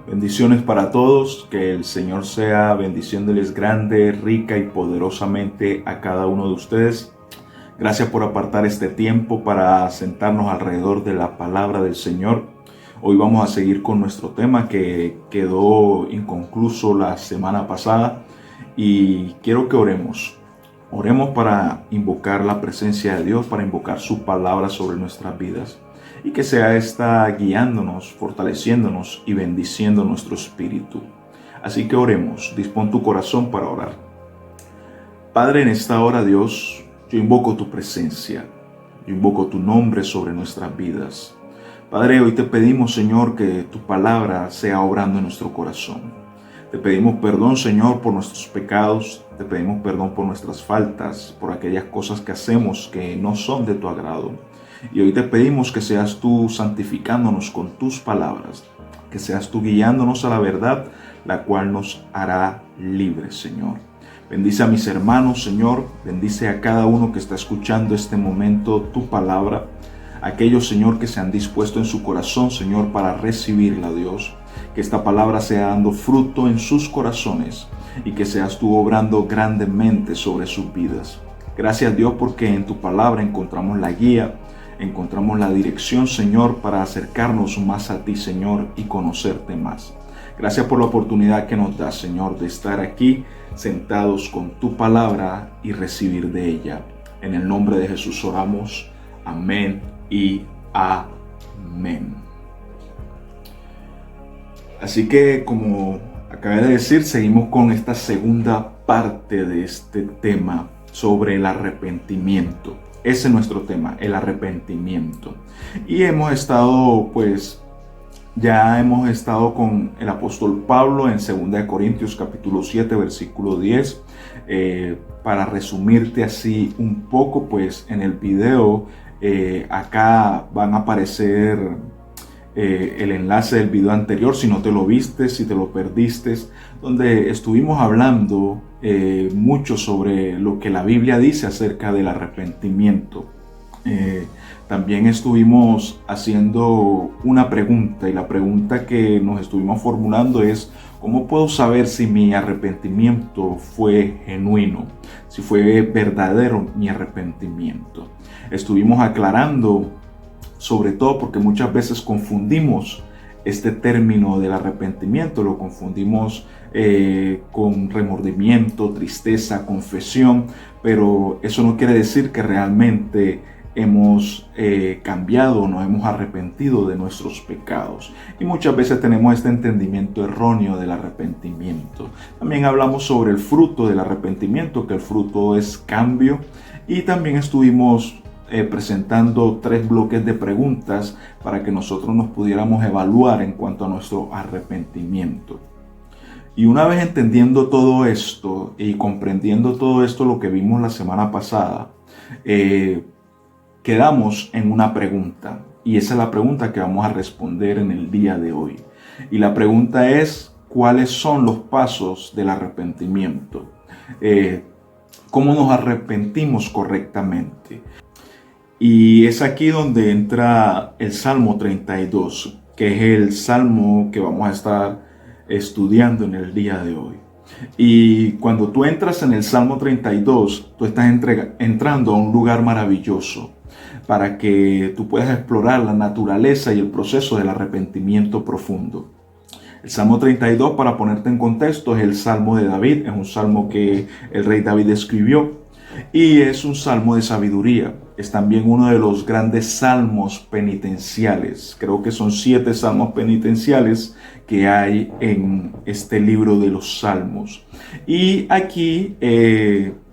Bendiciones para todos, que el Señor sea bendiciéndoles grande, rica y poderosamente a cada uno de ustedes. Gracias por apartar este tiempo para sentarnos alrededor de la palabra del Señor. Hoy vamos a seguir con nuestro tema que quedó inconcluso la semana pasada y quiero que oremos. Oremos para invocar la presencia de Dios, para invocar su palabra sobre nuestras vidas y que sea esta guiándonos, fortaleciéndonos y bendiciendo nuestro espíritu. Así que oremos, dispón tu corazón para orar. Padre, en esta hora, Dios, yo invoco tu presencia, yo invoco tu nombre sobre nuestras vidas. Padre, hoy te pedimos, Señor, que tu palabra sea obrando en nuestro corazón. Te pedimos perdón, Señor, por nuestros pecados. Te pedimos perdón por nuestras faltas, por aquellas cosas que hacemos que no son de tu agrado. Y hoy te pedimos que seas tú santificándonos con tus palabras, que seas tú guiándonos a la verdad, la cual nos hará libres, Señor. Bendice a mis hermanos, Señor. Bendice a cada uno que está escuchando este momento tu palabra. Aquellos, Señor, que se han dispuesto en su corazón, Señor, para recibirla, Dios. Que esta palabra sea dando fruto en sus corazones y que seas tú obrando grandemente sobre sus vidas. Gracias, Dios, porque en tu palabra encontramos la guía, encontramos la dirección, Señor, para acercarnos más a ti, Señor, y conocerte más. Gracias por la oportunidad que nos das, Señor, de estar aquí sentados con tu palabra y recibir de ella. En el nombre de Jesús oramos. Amén y amén. Así que, como acabé de decir, seguimos con esta segunda parte de este tema sobre el arrepentimiento. Ese es nuestro tema, el arrepentimiento. Y hemos estado, con el apóstol Pablo en 2 Corintios capítulo 7, versículo 10. Para resumirte así un poco, en el video acá van a aparecer el enlace del video anterior, si no te lo viste, si te lo perdiste, donde estuvimos hablando mucho sobre lo que la Biblia dice acerca del arrepentimiento. También estuvimos haciendo una pregunta, y la pregunta que nos estuvimos formulando es: ¿cómo puedo saber si mi arrepentimiento fue genuino? Si fue verdadero mi arrepentimiento. Estuvimos aclarando, sobre todo porque muchas veces confundimos este término del arrepentimiento, lo confundimos con remordimiento, tristeza, confesión, pero eso no quiere decir que realmente hemos cambiado, nos hemos arrepentido de nuestros pecados. Y muchas veces tenemos este entendimiento erróneo del arrepentimiento. También hablamos sobre el fruto del arrepentimiento, que el fruto es cambio, y también estuvimos presentando 3 bloques de preguntas para que nosotros nos pudiéramos evaluar en cuanto a nuestro arrepentimiento. Y una vez entendiendo todo esto y comprendiendo todo esto, lo que vimos la semana pasada, quedamos en una pregunta, y esa es la pregunta que vamos a responder en el día de hoy. Y la pregunta es: ¿cuáles son los pasos del arrepentimiento? ¿Cómo nos arrepentimos correctamente? Y es aquí donde entra el Salmo 32, que es el salmo que vamos a estar estudiando en el día de hoy. Y cuando tú entras en el Salmo 32, tú estás entrando a un lugar maravilloso para que tú puedas explorar la naturaleza y el proceso del arrepentimiento profundo. El Salmo 32, para ponerte en contexto, es el Salmo de David, es un salmo que el rey David escribió y es un salmo de sabiduría. Es también uno de los grandes salmos penitenciales. Creo que son 7 salmos penitenciales que hay en este libro de los salmos. Y aquí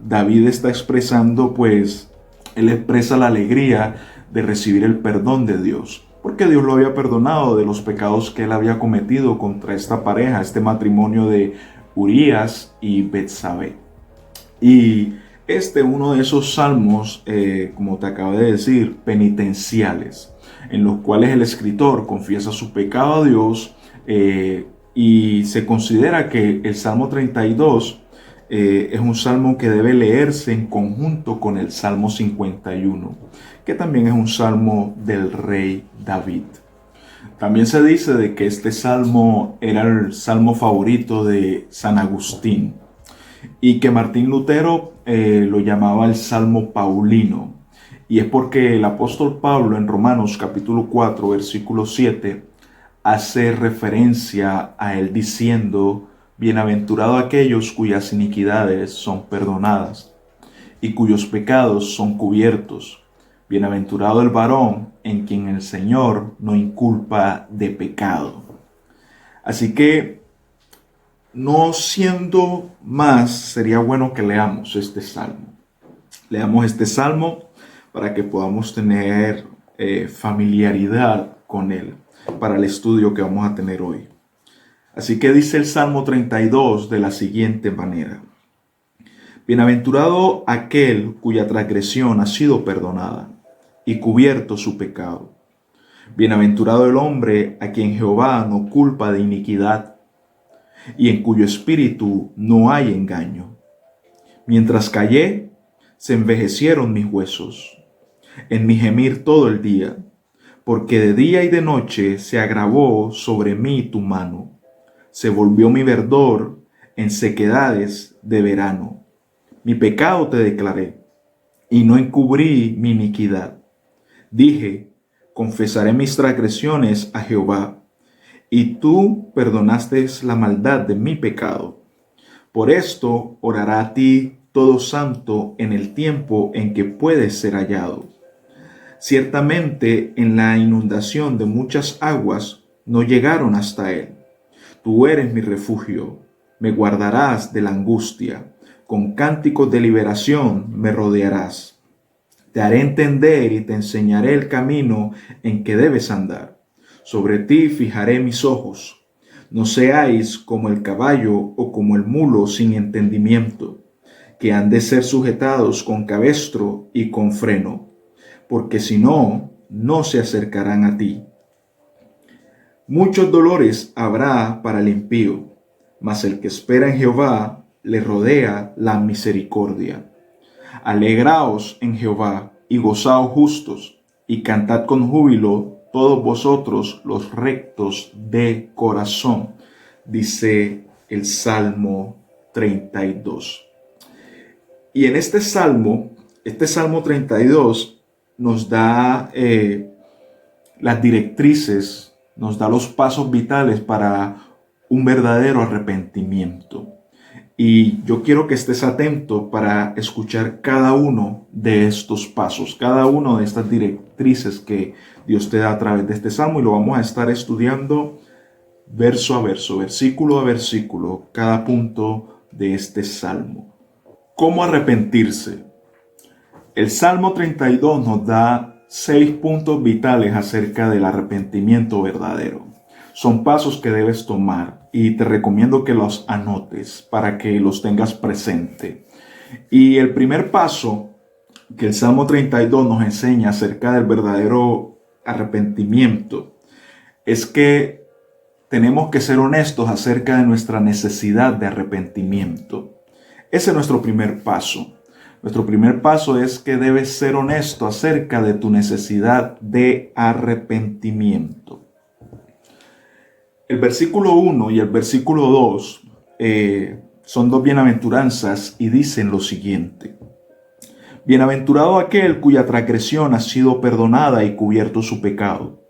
David está expresando, él expresa la alegría de recibir el perdón de Dios, porque Dios lo había perdonado de los pecados que él había cometido contra esta pareja, este matrimonio de Urías y Betsabé. Y este es uno de esos salmos, como te acabo de decir, penitenciales, en los cuales el escritor confiesa su pecado a Dios, y se considera que el Salmo 32 es un salmo que debe leerse en conjunto con el Salmo 51, que también es un salmo del rey David. También se dice de que este salmo era el salmo favorito de San Agustín y que Martín Lutero lo llamaba el salmo paulino. Y es porque el apóstol Pablo en Romanos capítulo 4 versículo 7 hace referencia a él diciendo: bienaventurado aquellos cuyas iniquidades son perdonadas y cuyos pecados son cubiertos. Bienaventurado el varón en quien el Señor no inculpa de pecado. Así que, no siendo más, sería bueno que leamos este salmo. Leamos este salmo para que podamos tener familiaridad con él para el estudio que vamos a tener hoy. Así que dice el Salmo 32 de la siguiente manera: bienaventurado aquel cuya transgresión ha sido perdonada y cubierto su pecado. Bienaventurado el hombre a quien Jehová no culpa de iniquidad y en cuyo espíritu no hay engaño. Mientras callé, se envejecieron mis huesos, en mi gemir todo el día, porque de día y de noche se agravó sobre mí tu mano. Se volvió mi verdor en sequedades de verano. Mi pecado te declaré, y no encubrí mi iniquidad. Dije: confesaré mis transgresiones a Jehová, y tú perdonaste la maldad de mi pecado. Por esto orará a ti todo santo en el tiempo en que puedes ser hallado. Ciertamente en la inundación de muchas aguas no llegaron hasta él. Tú eres mi refugio, me guardarás de la angustia, con cánticos de liberación me rodearás. Te haré entender y te enseñaré el camino en que debes andar. Sobre ti fijaré mis ojos. No seáis como el caballo o como el mulo sin entendimiento, que han de ser sujetados con cabestro y con freno, porque si no, no se acercarán a ti. Muchos dolores habrá para el impío, mas el que espera en Jehová le rodea la misericordia. Alegraos en Jehová y gozaos justos, y cantad con júbilo todos vosotros los rectos de corazón, dice el Salmo 32. Y en este Salmo 32, nos da las directrices, nos da los pasos vitales para un verdadero arrepentimiento. Y yo quiero que estés atento para escuchar cada uno de estos pasos, cada una de estas directrices que Dios te da a través de este salmo, y lo vamos a estar estudiando verso a verso, versículo a versículo, cada punto de este salmo. ¿Cómo arrepentirse? El Salmo 32 nos da 6 puntos vitales acerca del arrepentimiento verdadero. Son pasos que debes tomar y te recomiendo que los anotes para que los tengas presente. Y el primer paso que el Salmo 32 nos enseña acerca del verdadero arrepentimiento es que tenemos que ser honestos acerca de nuestra necesidad de arrepentimiento. Ese es nuestro primer paso. Nuestro primer paso es que debes ser honesto acerca de tu necesidad de arrepentimiento. El versículo 1 y el versículo 2 son dos bienaventuranzas y dicen lo siguiente: bienaventurado aquel cuya transgresión ha sido perdonada y cubierto su pecado.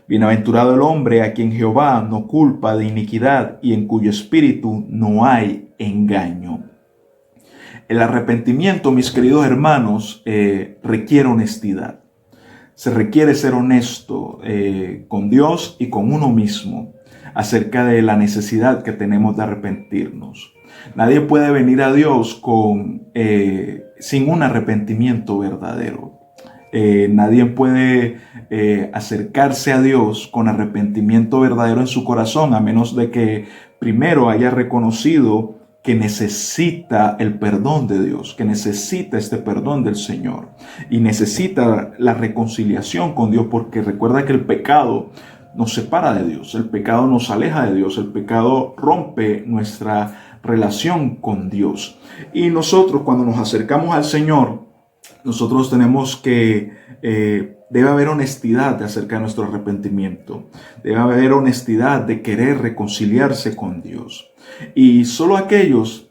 Bienaventurado el hombre a quien Jehová no culpa de iniquidad y en cuyo espíritu no hay engaño. El arrepentimiento, mis queridos hermanos, requiere honestidad. Se requiere ser honesto con Dios y con uno mismo acerca de la necesidad que tenemos de arrepentirnos. Nadie puede venir a Dios sin un arrepentimiento verdadero. Nadie puede acercarse a Dios con arrepentimiento verdadero en su corazón, a menos de que primero haya reconocido que necesita el perdón de Dios, que necesita este perdón del Señor y necesita la reconciliación con Dios, porque recuerda que el pecado nos separa de Dios, el pecado nos aleja de Dios, el pecado rompe nuestra relación con Dios. Y nosotros, cuando nos acercamos al Señor, nosotros tenemos que Debe haber honestidad acerca de nuestro arrepentimiento. Debe haber honestidad de querer reconciliarse con Dios. Y solo aquellos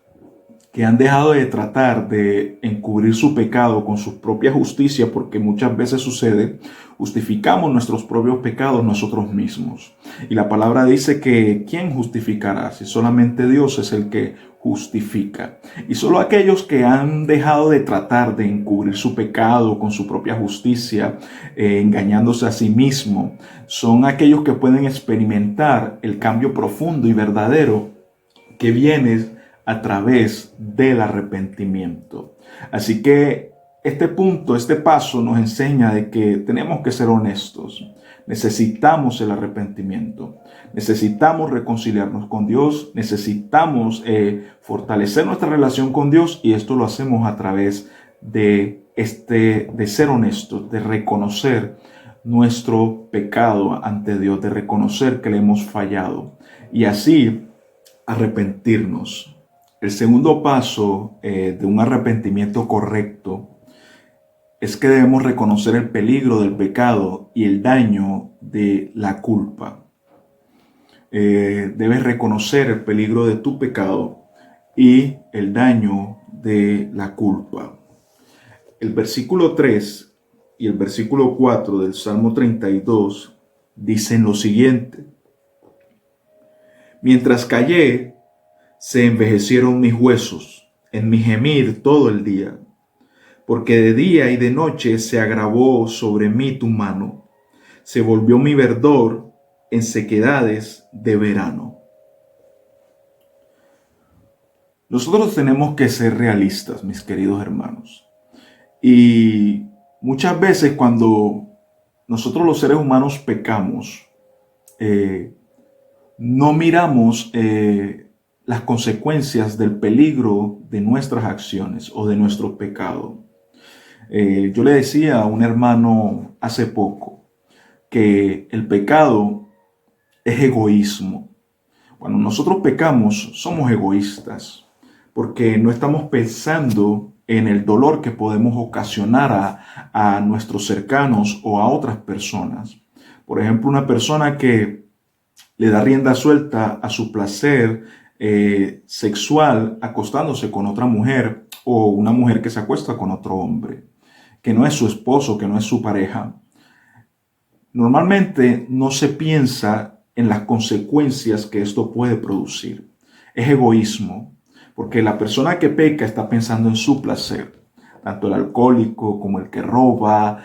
que han dejado de tratar de encubrir su pecado con su propia justicia, porque muchas veces sucede, justificamos nuestros propios pecados nosotros mismos. Y la palabra dice que ¿quién justificará? Si solamente Dios es el que justifica. Y solo aquellos que han dejado de tratar de encubrir su pecado con su propia justicia, engañándose a sí mismo, son aquellos que pueden experimentar el cambio profundo y verdadero que viene a través del arrepentimiento. Así que este punto, este paso nos enseña de que tenemos que ser honestos. Necesitamos el arrepentimiento. Necesitamos reconciliarnos con Dios. Necesitamos fortalecer nuestra relación con Dios, y esto lo hacemos a través de ser honestos, de reconocer nuestro pecado ante Dios, de reconocer que le hemos fallado y así arrepentirnos. El segundo paso de un arrepentimiento correcto es que debemos reconocer el peligro del pecado y el daño de la culpa. Debes reconocer el peligro de tu pecado y el daño de la culpa. El versículo 3 y el versículo 4 del Salmo 32 dicen lo siguiente: mientras callé, se envejecieron mis huesos en mi gemir todo el día, porque de día y de noche se agravó sobre mí tu mano, se volvió mi verdor en sequedades de verano. Nosotros tenemos que ser realistas, mis queridos hermanos, y muchas veces cuando nosotros los seres humanos pecamos, no miramos las consecuencias del peligro de nuestras acciones o de nuestro pecado. Yo le decía a un hermano hace poco que el pecado es egoísmo. Cuando nosotros pecamos, somos egoístas, porque no estamos pensando en el dolor que podemos ocasionar a nuestros cercanos o a otras personas. Por ejemplo, una persona que le da rienda suelta a su placer sexual acostándose con otra mujer, o una mujer que se acuesta con otro hombre, que no es su esposo, que no es su pareja. Normalmente no se piensa en las consecuencias que esto puede producir. Es egoísmo, porque la persona que peca está pensando en su placer, tanto el alcohólico como el que roba,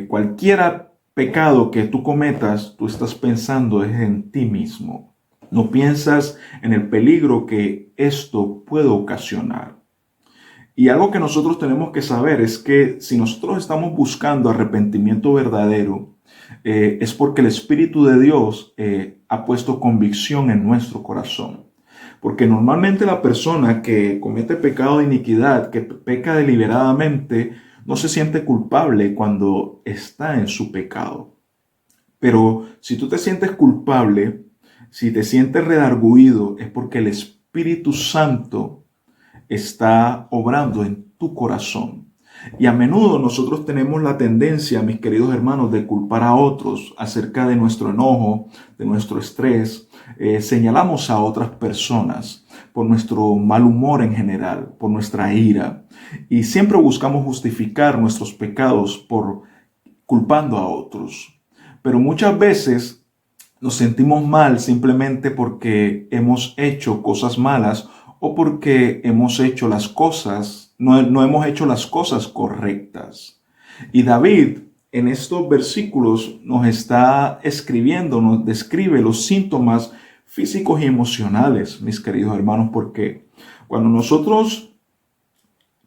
cualquier pecado que tú cometas, tú estás pensando es en ti mismo. No piensas en el peligro que esto puede ocasionar. Y algo que nosotros tenemos que saber es que si nosotros estamos buscando arrepentimiento verdadero, es porque el Espíritu de Dios ha puesto convicción en nuestro corazón. Porque normalmente la persona que comete pecado de iniquidad, que peca deliberadamente, no se siente culpable cuando está en su pecado. Pero si tú te sientes culpable, si te sientes redarguido, es porque el Espíritu Santo está obrando en tu corazón. Y a menudo nosotros tenemos la tendencia, mis queridos hermanos, de culpar a otros acerca de nuestro enojo, de nuestro estrés. Señalamos a otras personas por nuestro mal humor en general, por nuestra ira. Y siempre buscamos justificar nuestros pecados por culpando a otros. Pero muchas veces nos sentimos mal simplemente porque hemos hecho cosas malas o porque hemos hecho las cosas, no hemos hecho las cosas correctas. Y David en estos versículos nos está escribiendo, nos describe los síntomas físicos y emocionales, mis queridos hermanos, porque cuando nosotros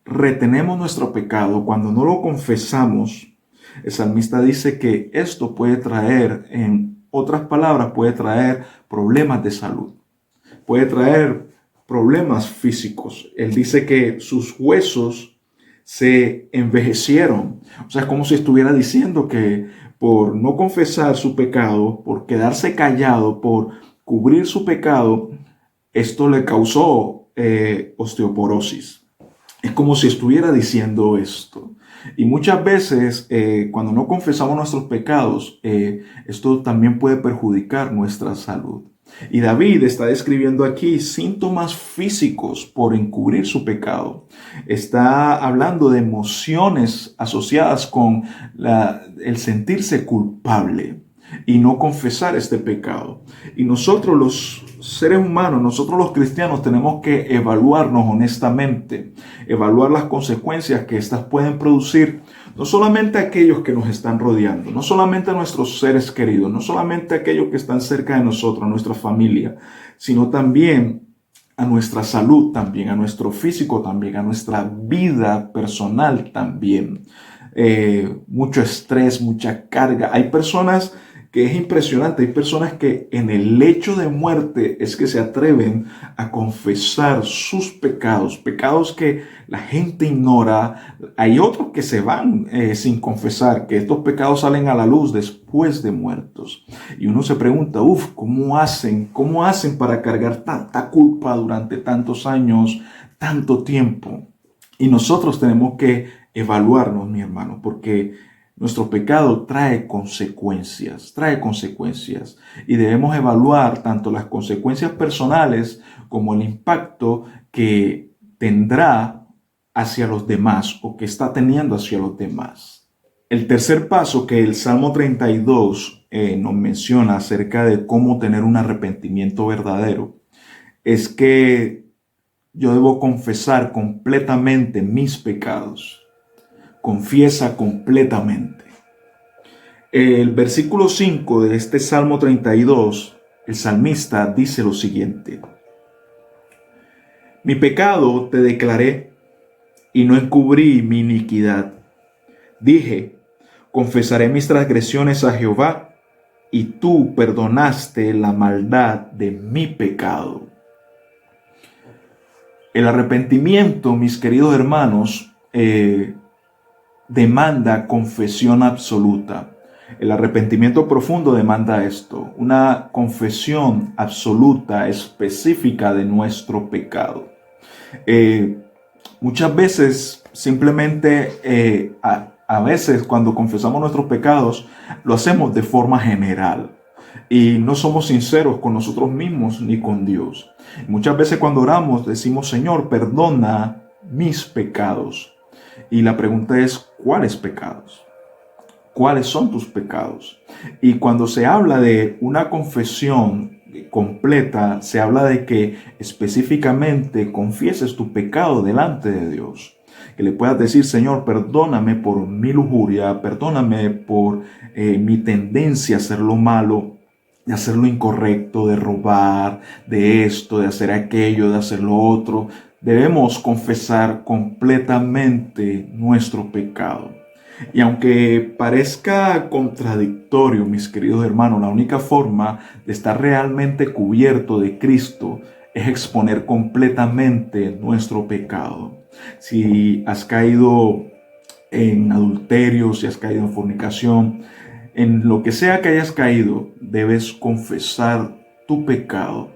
retenemos nuestro pecado, cuando no lo confesamos, el salmista dice que esto puede traer, en otras palabras, puede traer problemas de salud, puede traer problemas físicos. Él dice que sus huesos se envejecieron. O sea, es como si estuviera diciendo que por no confesar su pecado, por quedarse callado, por cubrir su pecado, esto le causó osteoporosis. Es como si estuviera diciendo esto. Y muchas veces cuando no confesamos nuestros pecados, esto también puede perjudicar nuestra salud. Y David está describiendo aquí síntomas físicos por encubrir su pecado. Está hablando de emociones asociadas con el sentirse culpable y no confesar este pecado. Y nosotros los seres humanos, nosotros los cristianos tenemos que evaluarnos honestamente, evaluar las consecuencias que éstas pueden producir, no solamente a aquellos que nos están rodeando, no solamente a nuestros seres queridos, no solamente a aquellos que están cerca de nosotros, a nuestra familia, sino también a nuestra salud también, a nuestro físico también, a nuestra vida personal también. Mucho estrés, mucha carga. Hay personas que es impresionante, hay personas que en el lecho de muerte es que se atreven a confesar sus pecados, pecados que la gente ignora. Hay otros que se van sin confesar, que estos pecados salen a la luz después de muertos. Y uno se pregunta, ¿cómo hacen? ¿Cómo hacen para cargar tanta culpa durante tantos años, tanto tiempo? Y nosotros tenemos que evaluarnos, mi hermano, porque nuestro pecado trae consecuencias, y debemos evaluar tanto las consecuencias personales como el impacto que tendrá hacia los demás o que está teniendo hacia los demás. El tercer paso que el Salmo 32 nos menciona acerca de cómo tener un arrepentimiento verdadero es que yo debo confesar completamente mis pecados. Confiesa completamente. El versículo 5 de este Salmo 32, el salmista dice lo siguiente: mi pecado te declaré y no encubrí mi iniquidad. Dije, confesaré mis transgresiones a Jehová, y tú perdonaste la maldad de mi pecado. El arrepentimiento, mis queridos hermanos, demanda confesión absoluta. El arrepentimiento profundo demanda esto, una confesión absoluta, específica de nuestro pecado. Muchas veces, simplemente, a veces cuando confesamos nuestros pecados, lo hacemos de forma general y no somos sinceros con nosotros mismos ni con Dios. Muchas veces cuando oramos decimos, Señor, perdona mis pecados. Y la pregunta es, ¿cuáles pecados? ¿Cuáles son tus pecados? Y cuando se habla de una confesión completa, se habla de que específicamente confieses tu pecado delante de Dios. Que le puedas decir, Señor, perdóname por mi lujuria, perdóname por mi tendencia a hacer lo malo, de hacer lo incorrecto, de robar, de esto, de hacer aquello, de hacer lo otro. Debemos confesar completamente nuestro pecado. Y aunque parezca contradictorio, mis queridos hermanos, la única forma de estar realmente cubierto de Cristo es exponer completamente nuestro pecado. Si has caído en adulterio, si has caído en fornicación, en lo que sea que hayas caído, debes confesar tu pecado.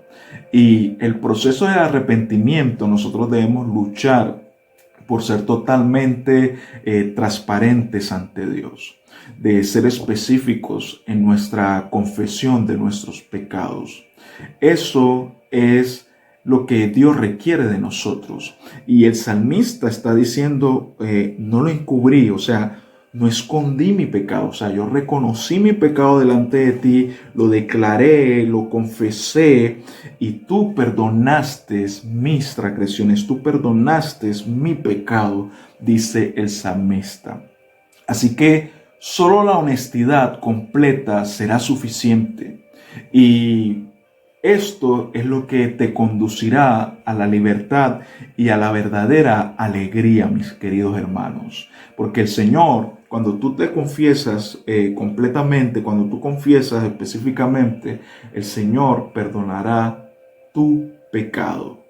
Y el proceso de arrepentimiento, nosotros debemos luchar por ser totalmente transparentes ante Dios, de ser específicos en nuestra confesión de nuestros pecados. Eso es lo que Dios requiere de nosotros. Y el salmista está diciendo, no lo encubrí, o sea, no escondí mi pecado, o sea, yo reconocí mi pecado delante de ti, lo declaré, lo confesé, y tú perdonaste mis transgresiones, tú perdonaste mi pecado, dice el salmista. Así que solo la honestidad completa será suficiente, y esto es lo que te conducirá a la libertad y a la verdadera alegría, mis queridos hermanos. Porque el Señor, cuando tú te confiesas completamente, cuando tú confiesas específicamente, el Señor perdonará tu pecado.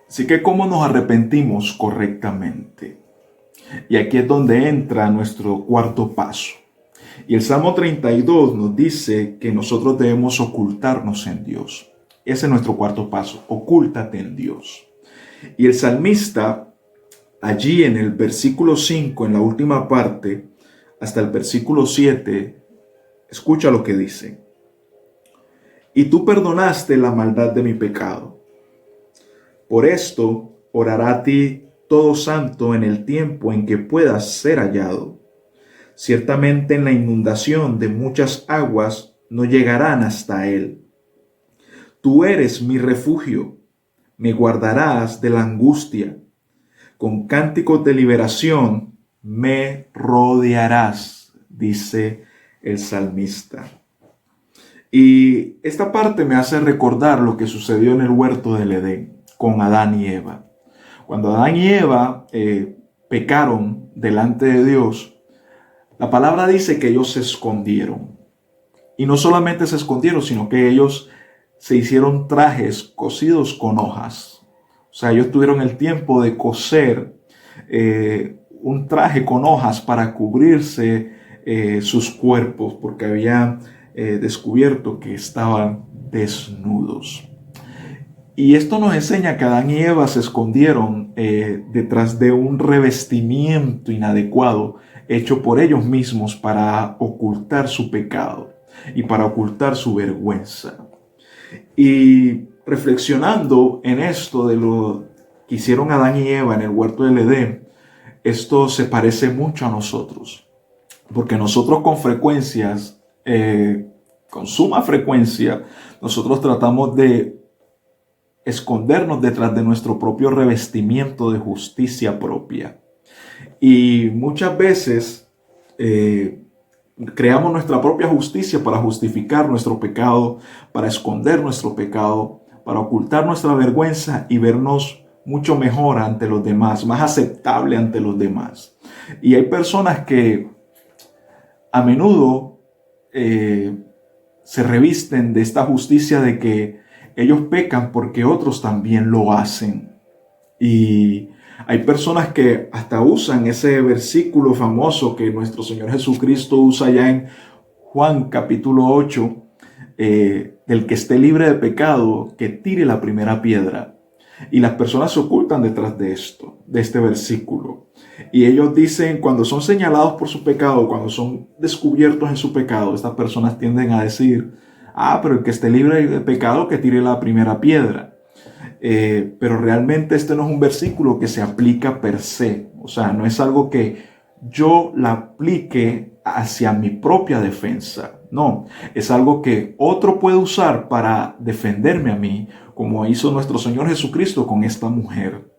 Así que, ¿cómo nos arrepentimos correctamente? Y aquí es donde entra nuestro cuarto paso. Y el Salmo 32 nos dice que nosotros debemos ocultarnos en Dios. Ese es nuestro cuarto paso, ocúltate en Dios. Y el salmista allí en el versículo 5, en la última parte, hasta el versículo 7, escucha lo que dice. Y tú perdonaste la maldad de mi pecado. Por esto orará a ti todo santo en el tiempo en que puedas ser hallado. Ciertamente en la inundación de muchas aguas no llegarán hasta él. Tú eres mi refugio, me guardarás de la angustia. Con cánticos de liberación me rodearás, dice el salmista. Y esta parte me hace recordar lo que sucedió en el huerto del Edén con Adán y Eva. Cuando Adán y Eva pecaron delante de Dios, la palabra dice que ellos se escondieron. Y no solamente se escondieron, sino que ellos se hicieron trajes cosidos con hojas. O sea, ellos tuvieron el tiempo de coser un traje con hojas para cubrirse sus cuerpos, porque habían descubierto que estaban desnudos. Y esto nos enseña que Adán y Eva se escondieron detrás de un revestimiento inadecuado hecho por ellos mismos para ocultar su pecado y para ocultar su vergüenza. Y reflexionando en esto de lo que hicieron Adán y Eva en el huerto del Edén, esto se parece mucho a nosotros, porque nosotros con suma frecuencia, nosotros tratamos de escondernos detrás de nuestro propio revestimiento de justicia propia. Y muchas veces creamos nuestra propia justicia para justificar nuestro pecado, para esconder nuestro pecado, para ocultar nuestra vergüenza y vernos mucho mejor ante los demás, más aceptable ante los demás. Y hay personas que a menudo se revisten de esta justicia de que ellos pecan porque otros también lo hacen. Y hay personas que hasta usan ese versículo famoso que nuestro Señor Jesucristo usa ya en Juan capítulo 8, del que esté libre de pecado, que tire la primera piedra. Y las personas se ocultan detrás de esto, de este versículo. Y ellos dicen, cuando son señalados por su pecado, cuando son descubiertos en su pecado, estas personas tienden a decir, pero el que esté libre de pecado, que tire la primera piedra. Pero realmente este no es un versículo que se aplica per se. O sea, no es algo que yo la aplique hacia mi propia defensa. No, es algo que otro puede usar para defenderme a mí, como hizo nuestro Señor Jesucristo con esta mujer.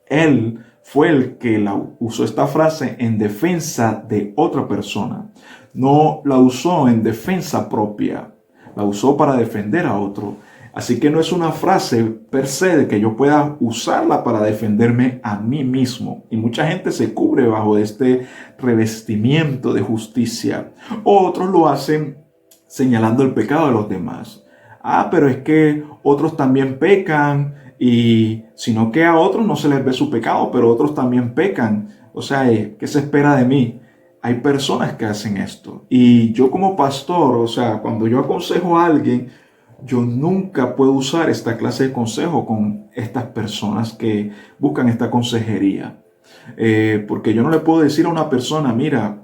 Él fue el que usó esta frase en defensa de otra persona. No la usó en defensa propia, la usó para defender a otro. Así que no es una frase per se de que yo pueda usarla para defenderme a mí mismo. Y mucha gente se cubre bajo este revestimiento de justicia. Otros lo hacen señalando el pecado de los demás. Pero es que otros también pecan, y sino que a otros no se les ve su pecado, pero otros también pecan. O sea, ¿qué se espera de mí? Hay personas que hacen esto. Y yo como pastor, o sea, cuando yo aconsejo a alguien, yo nunca puedo usar esta clase de consejo con estas personas que buscan esta consejería. Porque yo no le puedo decir a una persona, mira,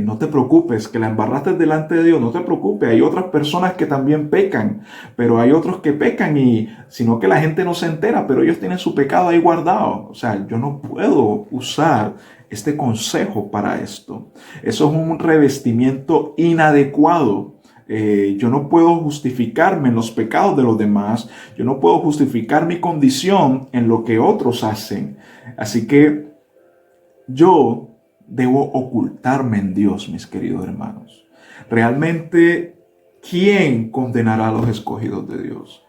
no te preocupes, que la embarraste delante de Dios, no te preocupes, hay otras personas que también pecan, pero hay otros que pecan y sino que la gente no se entera, pero ellos tienen su pecado ahí guardado. O sea, yo no puedo usar este consejo para esto. Eso es un revestimiento inadecuado. Yo no puedo justificarme en los pecados de los demás. Yo no puedo justificar mi condición en lo que otros hacen. Así que yo debo ocultarme en Dios, mis queridos hermanos. Realmente, ¿quién condenará a los escogidos de Dios?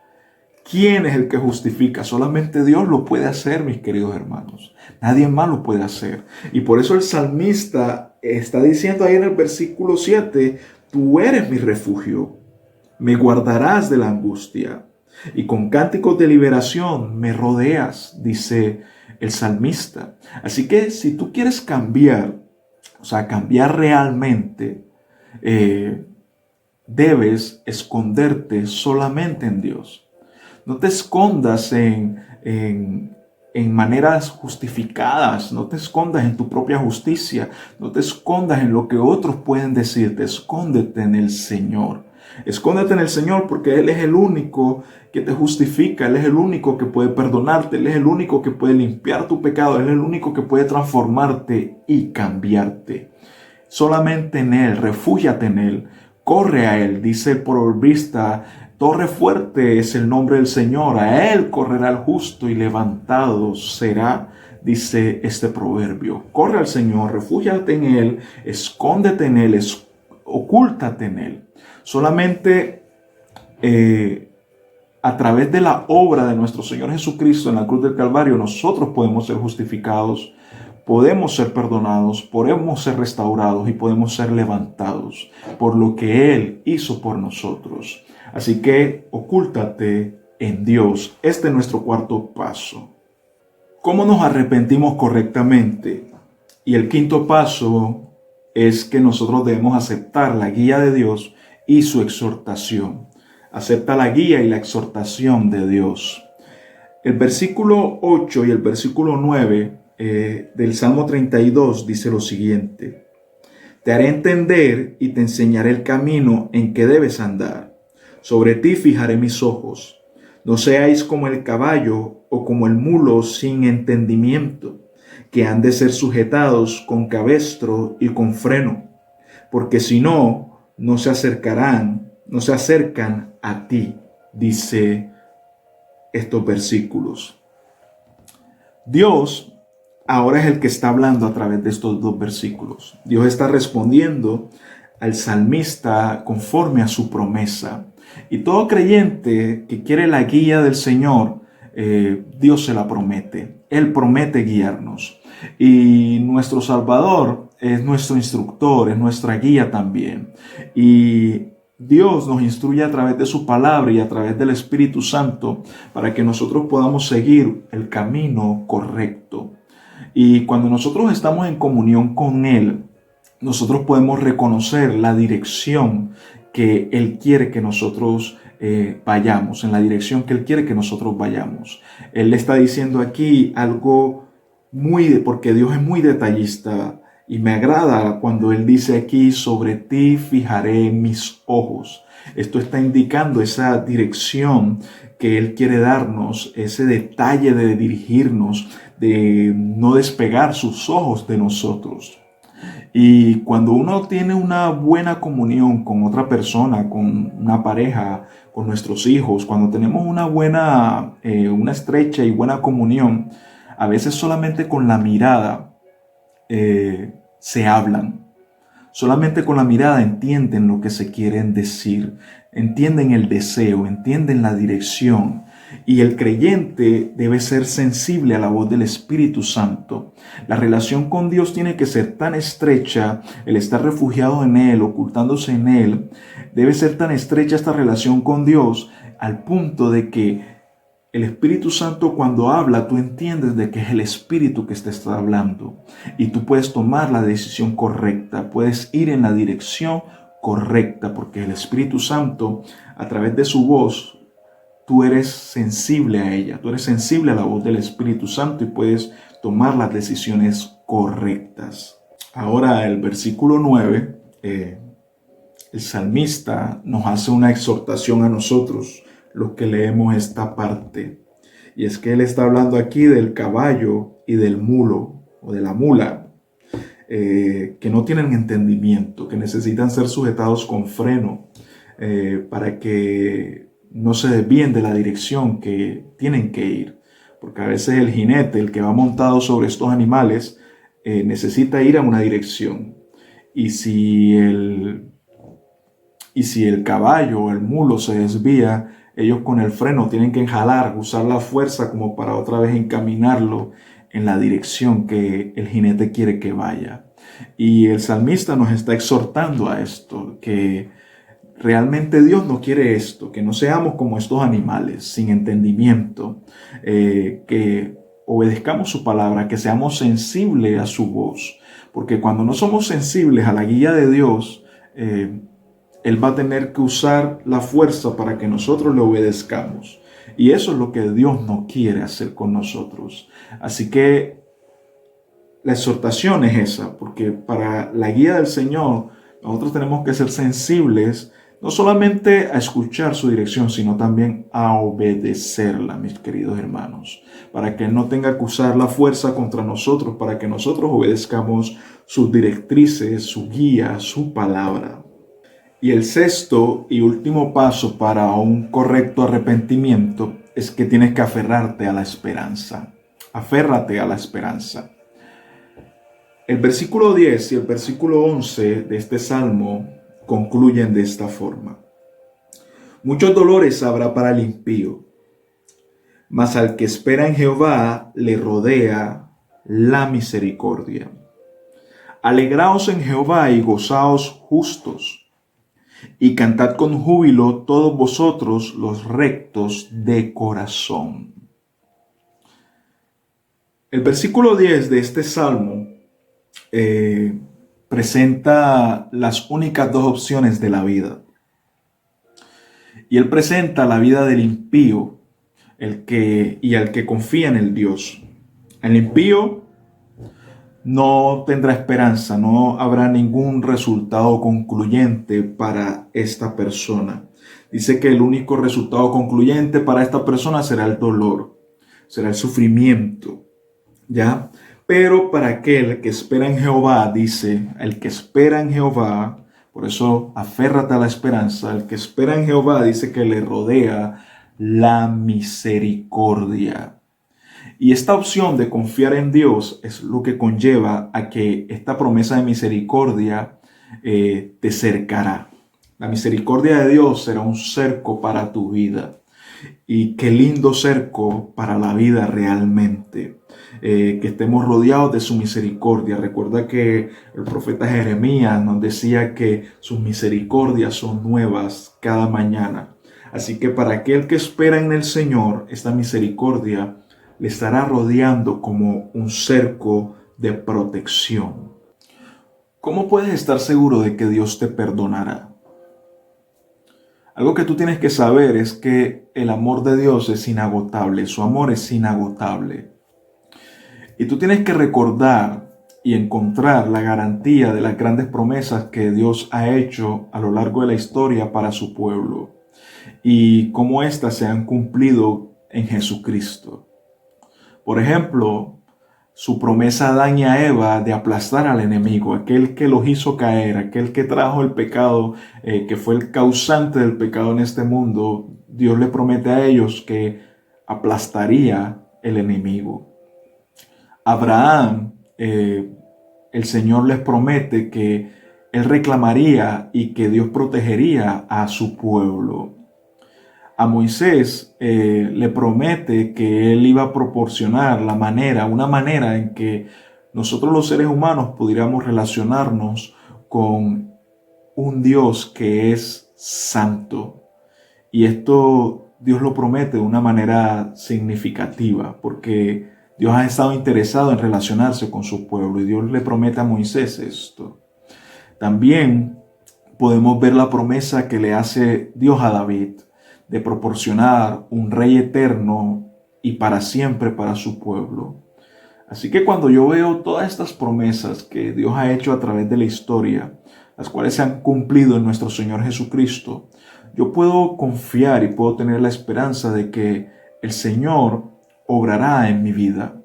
¿Quién es el que justifica? Solamente Dios lo puede hacer, mis queridos hermanos. Nadie más lo puede hacer. Y por eso el salmista está diciendo ahí en el versículo 7, tú eres mi refugio, me guardarás de la angustia, y con cánticos de liberación me rodeas, dice el salmista. Así que si tú quieres cambiar, o sea, cambiar realmente, debes esconderte solamente en Dios. No te escondas en en maneras justificadas, no te escondas en tu propia justicia, no te escondas en lo que otros pueden decirte, escóndete en el Señor. Escóndete en el Señor porque Él es el único que te justifica, Él es el único que puede perdonarte, Él es el único que puede limpiar tu pecado, Él es el único que puede transformarte y cambiarte. Solamente en Él, refúgiate en Él, corre a Él, dice el proverbista. Torre fuerte es el nombre del Señor, a Él correrá el justo y levantado será, dice este proverbio. Corre al Señor, refúgiate en Él, escóndete en Él, ocúltate en Él. Solamente a través de la obra de nuestro Señor Jesucristo en la cruz del Calvario, nosotros podemos ser justificados, podemos ser perdonados, podemos ser restaurados y podemos ser levantados por lo que Él hizo por nosotros. Así que ocúltate en Dios. Este es nuestro cuarto paso. ¿Cómo nos arrepentimos correctamente? Y el quinto paso es que nosotros debemos aceptar la guía de Dios y su exhortación. Acepta la guía y la exhortación de Dios. El versículo 8 y el versículo 9 del Salmo 32 dice lo siguiente: Te haré entender y te enseñaré el camino en que debes andar. Sobre ti fijaré mis ojos. No seáis como el caballo o como el mulo sin entendimiento, que han de ser sujetados con cabestro y con freno, porque si no, no se acercan a ti, dice estos versículos. Dios ahora es el que está hablando a través de estos dos versículos. Dios está respondiendo al salmista conforme a su promesa. Y todo creyente que quiere la guía del Señor, Dios se la promete. Él promete guiarnos. Y nuestro Salvador es nuestro instructor, es nuestra guía también. Y Dios nos instruye a través de su palabra y a través del Espíritu Santo para que nosotros podamos seguir el camino correcto. Y cuando nosotros estamos en comunión con Él, nosotros podemos reconocer la dirección que Él quiere que nosotros vayamos, en la dirección que Él quiere que nosotros vayamos. Él le está diciendo aquí algo porque Dios es muy detallista y me agrada cuando Él dice aquí: sobre ti fijaré mis ojos. Esto está indicando esa dirección que Él quiere darnos, ese detalle de dirigirnos, de no despegar sus ojos de nosotros. Y cuando uno tiene una buena comunión con otra persona, con una pareja, con nuestros hijos, cuando tenemos una estrecha y buena comunión, a veces solamente con la mirada se hablan. Solamente con la mirada entienden lo que se quieren decir, entienden el deseo, entienden la dirección. Y el creyente debe ser sensible a la voz del Espíritu Santo. La relación con Dios tiene que ser tan estrecha, el estar refugiado en Él, ocultándose en Él, debe ser tan estrecha esta relación con Dios al punto de que el Espíritu Santo, cuando habla, tú entiendes de que es el Espíritu que te está hablando y tú puedes tomar la decisión correcta, puedes ir en la dirección correcta, porque el Espíritu Santo, a través de su voz, tú eres sensible a ella, tú eres sensible a la voz del Espíritu Santo y puedes tomar las decisiones correctas. Ahora el versículo 9, el salmista nos hace una exhortación a nosotros, los que leemos esta parte. Y es que él está hablando aquí del caballo y del mulo o de la mula, que no tienen entendimiento, que necesitan ser sujetados con freno para que no se desvíen de la dirección que tienen que ir. Porque a veces el jinete, el que va montado sobre estos animales, necesita ir a una dirección. Y si el caballo o el mulo se desvía, ellos con el freno tienen que jalar, usar la fuerza como para otra vez encaminarlo en la dirección que el jinete quiere que vaya. Y el salmista nos está exhortando a esto, que realmente Dios no quiere esto, que no seamos como estos animales sin entendimiento, que obedezcamos su palabra, que seamos sensibles a su voz, porque cuando no somos sensibles a la guía de Dios, Él va a tener que usar la fuerza para que nosotros le obedezcamos. Y eso es lo que Dios no quiere hacer con nosotros. Así que la exhortación es esa, porque para la guía del Señor, nosotros tenemos que ser sensibles, no solamente a escuchar su dirección, sino también a obedecerla, mis queridos hermanos, para que Él no tenga que usar la fuerza contra nosotros, para que nosotros obedezcamos sus directrices, su guía, su palabra. Y el sexto y último paso para un correcto arrepentimiento es que tienes que aferrarte a la esperanza. Aférrate a la esperanza. El versículo 10 y el versículo 11 de este salmo concluyen de esta forma. Muchos dolores habrá para el impío, mas al que espera en Jehová le rodea la misericordia. Alegraos en Jehová y gozaos justos, y cantad con júbilo todos vosotros los rectos de corazón. El versículo 10 de este salmo presenta las únicas dos opciones de la vida. Y él presenta la vida del impío y al que confía en el Dios. El impío no tendrá esperanza, no habrá ningún resultado concluyente para esta persona. Dice que el único resultado concluyente para esta persona será el dolor, será el sufrimiento, ¿ya? Pero para aquel que espera en Jehová, dice, el que espera en Jehová, por eso aférrate a la esperanza, el que espera en Jehová dice que le rodea la misericordia. Y esta opción de confiar en Dios es lo que conlleva a que esta promesa de misericordia te cercará. La misericordia de Dios será un cerco para tu vida. Y qué lindo cerco para la vida realmente. Que estemos rodeados de su misericordia. Recuerda que el profeta Jeremías nos decía que sus misericordias son nuevas cada mañana. Así que para aquel que espera en el Señor, esta misericordia le estará rodeando como un cerco de protección. ¿Cómo puedes estar seguro de que Dios te perdonará? Algo que tú tienes que saber es que el amor de Dios es inagotable, su amor es inagotable. Y tú tienes que recordar y encontrar la garantía de las grandes promesas que Dios ha hecho a lo largo de la historia para su pueblo y cómo éstas se han cumplido en Jesucristo. Por ejemplo, su promesa a Adán y a Eva de aplastar al enemigo, aquel que los hizo caer, aquel que trajo el pecado, que fue el causante del pecado en este mundo. Dios le promete a ellos que aplastaría el enemigo. Abraham, el Señor les promete que Él reclamaría y que Dios protegería a su pueblo. A Moisés le promete que Él iba a proporcionar una manera en que nosotros los seres humanos pudiéramos relacionarnos con un Dios que es santo. Y esto Dios lo promete de una manera significativa, porque Dios ha estado interesado en relacionarse con su pueblo y Dios le promete a Moisés esto. También podemos ver la promesa que le hace Dios a David de proporcionar un rey eterno y para siempre para su pueblo. Así que cuando yo veo todas estas promesas que Dios ha hecho a través de la historia, las cuales se han cumplido en nuestro Señor Jesucristo, yo puedo confiar y puedo tener la esperanza de que el Señor obrará en mi vida,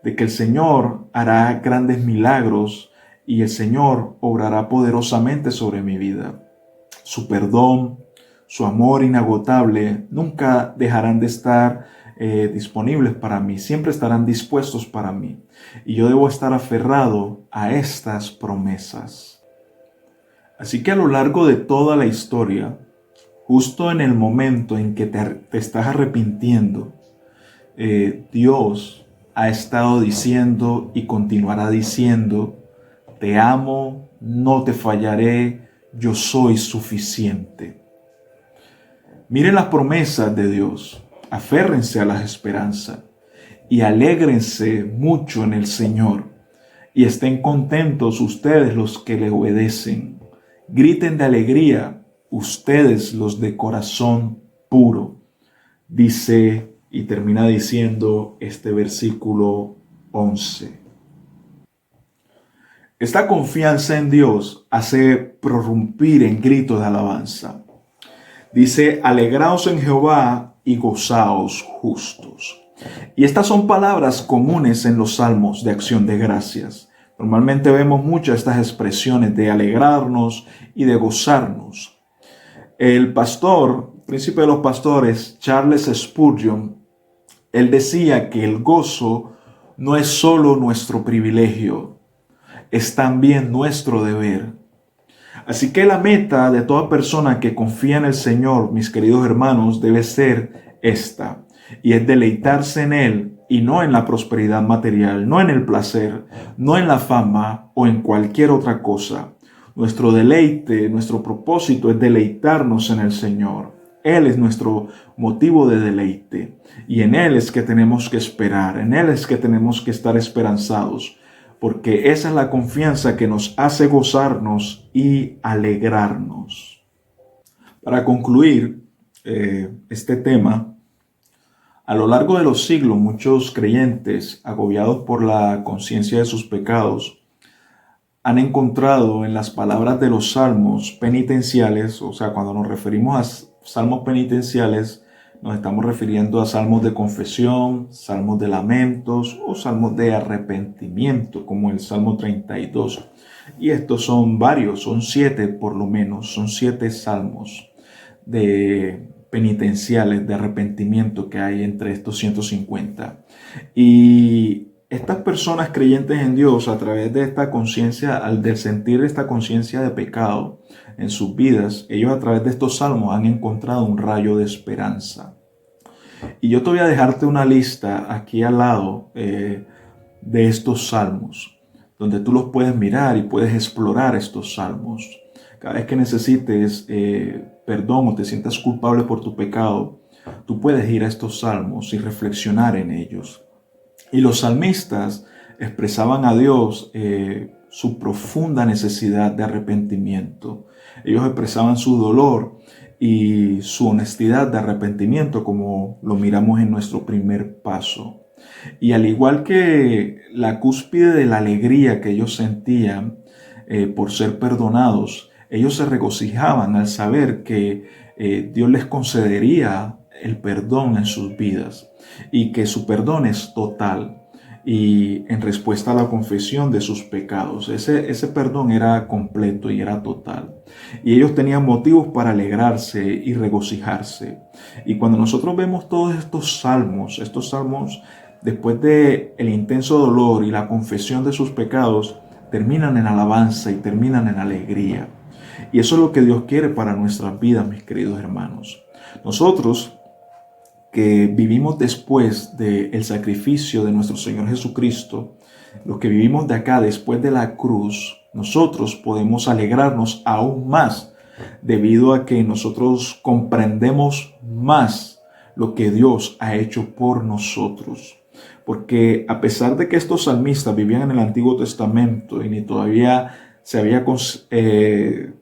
de que el Señor hará grandes milagros y el Señor obrará poderosamente sobre mi vida. Su perdón, su amor inagotable nunca dejarán de estar disponibles para mí, siempre estarán dispuestos para mí. Y yo debo estar aferrado a estas promesas. Así que a lo largo de toda la historia, justo en el momento en que te estás arrepintiendo, Dios ha estado diciendo y continuará diciendo: te amo, no te fallaré, yo soy suficiente. Miren las promesas de Dios, aférrense a las esperanzas y alégrense mucho en el Señor y estén contentos ustedes los que le obedecen. Griten de alegría ustedes los de corazón puro. dice y termina diciendo este versículo 11. Esta confianza en Dios hace prorrumpir en gritos de alabanza. Dice, alegraos en Jehová y gozaos justos. Y estas son palabras comunes en los salmos de acción de gracias. Normalmente vemos muchas estas expresiones de alegrarnos y de gozarnos. El pastor, príncipe de los pastores, Charles Spurgeon, él decía que el gozo no es solo nuestro privilegio, es también nuestro deber. Así que la meta de toda persona que confía en el Señor, mis queridos hermanos, debe ser esta, y es deleitarse en Él y no en la prosperidad material, no en el placer, no en la fama o en cualquier otra cosa. Nuestro deleite, nuestro propósito es deleitarnos en el Señor. Él es nuestro motivo de deleite y en Él es que tenemos que esperar, en Él es que tenemos que estar esperanzados, porque esa es la confianza que nos hace gozarnos y alegrarnos. Para concluir este tema, a lo largo de los siglos, muchos creyentes, agobiados por la conciencia de sus pecados, han encontrado en las palabras de los salmos penitenciales, o sea, cuando nos referimos a salmos penitenciales, nos estamos refiriendo a salmos de confesión, salmos de lamentos o salmos de arrepentimiento, como el Salmo 32. Y estos son varios, son 7 por lo menos, son 7 salmos de penitenciales, de arrepentimiento que hay entre estos 150. Y estas personas creyentes en Dios, a través de esta conciencia, al de sentir esta conciencia de pecado en sus vidas, ellos a través de estos salmos han encontrado un rayo de esperanza. Y yo te voy a dejarte una lista aquí al lado de estos salmos, donde tú los puedes mirar y puedes explorar estos salmos. Cada vez que necesites perdón o te sientas culpable por tu pecado, tú puedes ir a estos salmos y reflexionar en ellos. Y los salmistas expresaban a Dios su profunda necesidad de arrepentimiento. Ellos expresaban su dolor y su honestidad de arrepentimiento, como lo miramos en nuestro primer paso. Y al igual que la cúspide de la alegría que ellos sentían por ser perdonados, ellos se regocijaban al saber que Dios les concedería el perdón en sus vidas y que su perdón es total y en respuesta a la confesión de sus pecados. Ese perdón era completo y era total. Y ellos tenían motivos para alegrarse y regocijarse. Y cuando nosotros vemos todos estos salmos después de el intenso dolor y la confesión de sus pecados, terminan en alabanza y terminan en alegría. Y eso es lo que Dios quiere para nuestras vidas, mis queridos hermanos. Nosotros que vivimos después del sacrificio de nuestro Señor Jesucristo, los que vivimos de acá después de la cruz, nosotros podemos alegrarnos aún más debido a que nosotros comprendemos más lo que Dios ha hecho por nosotros. Porque a pesar de que estos salmistas vivían en el Antiguo Testamento y ni todavía se había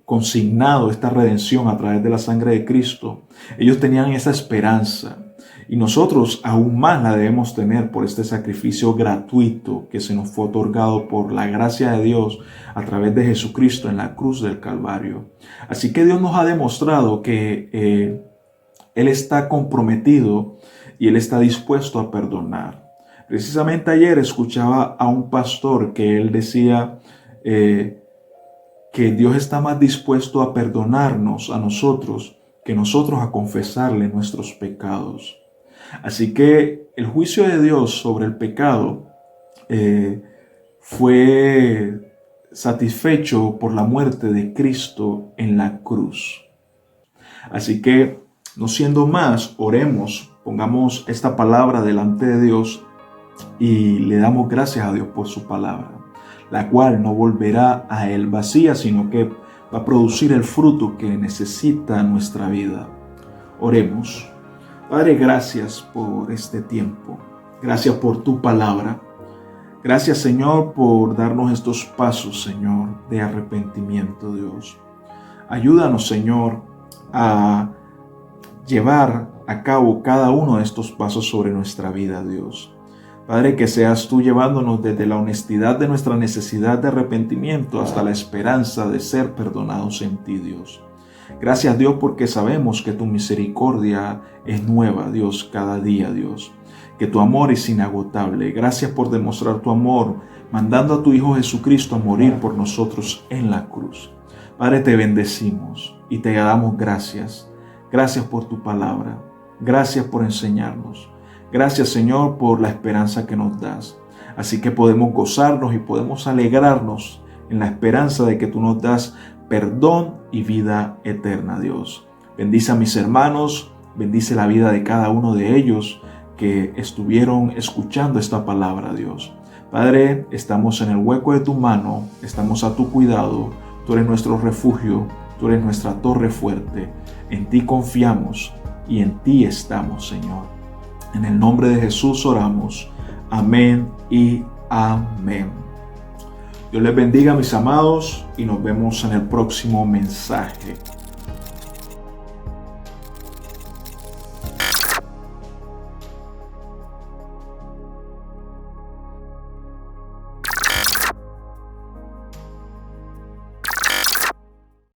consignado esta redención a través de la sangre de Cristo, ellos tenían esa esperanza. Y nosotros aún más la debemos tener por este sacrificio gratuito que se nos fue otorgado por la gracia de Dios a través de Jesucristo en la cruz del Calvario. Así que Dios nos ha demostrado que Él está comprometido y Él está dispuesto a perdonar. Precisamente ayer escuchaba a un pastor que él decía que Dios está más dispuesto a perdonarnos a nosotros que nosotros a confesarle nuestros pecados. Así que el juicio de Dios sobre el pecado fue satisfecho por la muerte de Cristo en la cruz. Así que, no siendo más, oremos, pongamos esta palabra delante de Dios y le damos gracias a Dios por su palabra, la cual no volverá a Él vacía, sino que va a producir el fruto que necesita nuestra vida. Oremos. Padre, gracias por este tiempo. Gracias por tu palabra. Gracias, Señor, por darnos estos pasos, Señor, de arrepentimiento, Dios. Ayúdanos, Señor, a llevar a cabo cada uno de estos pasos sobre nuestra vida, Dios. Padre, que seas tú llevándonos desde la honestidad de nuestra necesidad de arrepentimiento hasta la esperanza de ser perdonados en ti, Dios. Gracias, Dios, porque sabemos que tu misericordia es nueva, Dios, cada día, Dios. Que tu amor es inagotable. Gracias por demostrar tu amor, mandando a tu Hijo Jesucristo a morir por nosotros en la cruz. Padre, te bendecimos y te damos gracias. Gracias por tu palabra. Gracias por enseñarnos. Gracias, Señor, por la esperanza que nos das. Así que podemos gozarnos y podemos alegrarnos en la esperanza de que tú nos das perdón y vida eterna, Dios. Bendice a mis hermanos, bendice la vida de cada uno de ellos que estuvieron escuchando esta palabra, Dios. Padre, estamos en el hueco de tu mano, estamos a tu cuidado. Tú eres nuestro refugio, tú eres nuestra torre fuerte. En ti confiamos y en ti estamos, Señor. En el nombre de Jesús oramos. Amén y amén. Dios les bendiga, mis amados, y nos vemos en el próximo mensaje.